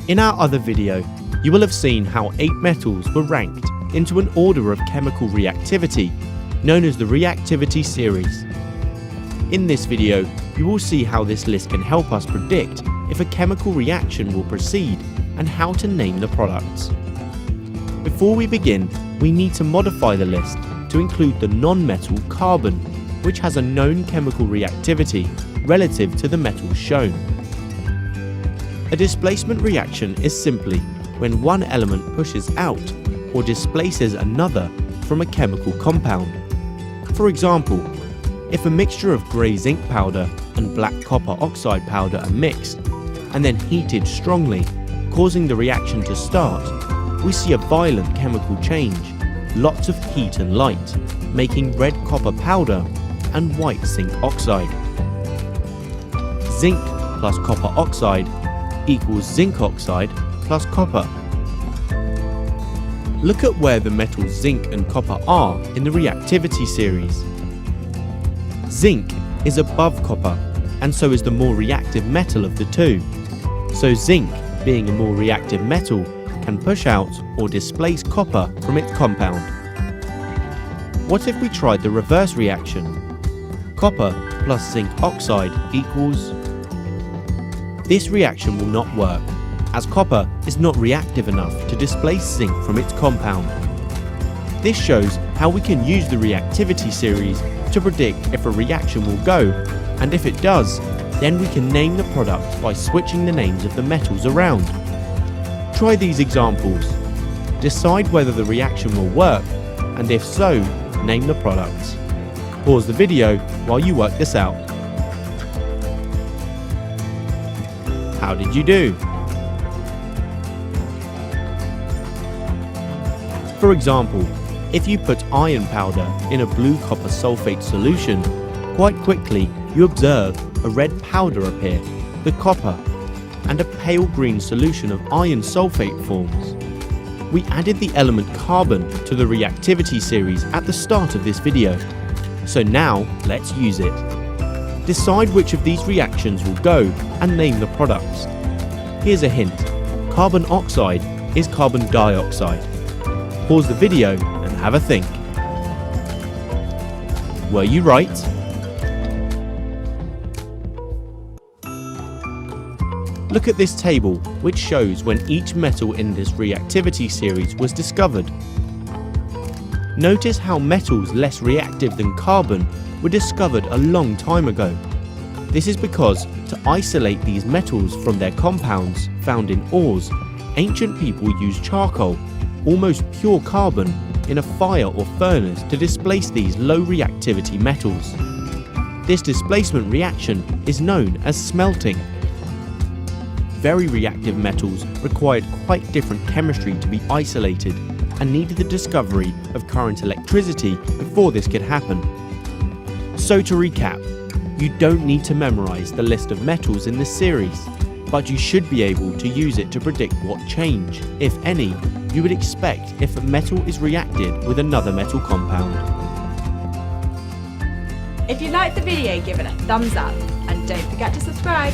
In our other video, you will have seen how 8 metals were ranked into an order of chemical reactivity, known as the reactivity series. In this video, you will see how this list can help us predict if a chemical reaction will proceed and how to name the products. Before we begin, we need to modify the list to include the non-metal carbon, which has a known chemical reactivity relative to the metals shown. A displacement reaction is simply when one element pushes out or displaces another from a chemical compound. For example, if a mixture of grey zinc powder and black copper oxide powder are mixed and then heated strongly, causing the reaction to start, we see a violent chemical change, lots of heat and light, making red copper powder and white zinc oxide. Zinc plus copper oxide equals zinc oxide plus copper. Look at where the metals zinc and copper are in the reactivity series. Zinc is above copper, and so is the more reactive metal of the two. So zinc, being a more reactive metal, can push out or displace copper from its compound. What if we tried the reverse reaction? Copper plus zinc oxide equals... This reaction will not work, as copper is not reactive enough to displace zinc from its compound. This shows how we can use the reactivity series to predict if a reaction will go, and if it does, then we can name the product by switching the names of the metals around. Try these examples. Decide whether the reaction will work, and if so, name the products. Pause the video while you work this out. How did you do? For example, if you put iron powder in a blue copper sulfate solution, quite quickly you observe a red powder appear, the copper, and a pale green solution of iron sulfate forms. We added the element carbon to the reactivity series at the start of this video, so now let's use it. Decide which of these reactions will go and name the products. Here's a hint: carbon oxide is carbon dioxide. Pause the video and have a think. Were you right? Look at this table, which shows when each metal in this reactivity series was discovered. Notice how metals less reactive than carbon were discovered a long time ago. This is because to isolate these metals from their compounds found in ores, ancient people used charcoal, almost pure carbon, in a fire or furnace to displace these low reactivity metals. This displacement reaction is known as smelting. Very reactive metals required quite different chemistry to be isolated and needed the discovery of current electricity before this could happen. So to recap, you don't need to memorize the list of metals in this series, but you should be able to use it to predict what change, if any, you would expect if a metal is reacted with another metal compound. If you liked the video, give it a thumbs up and don't forget to subscribe.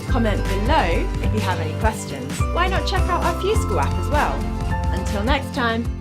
Comment below if you have any questions. Why not check out our AddyESchool app as well? Until next time.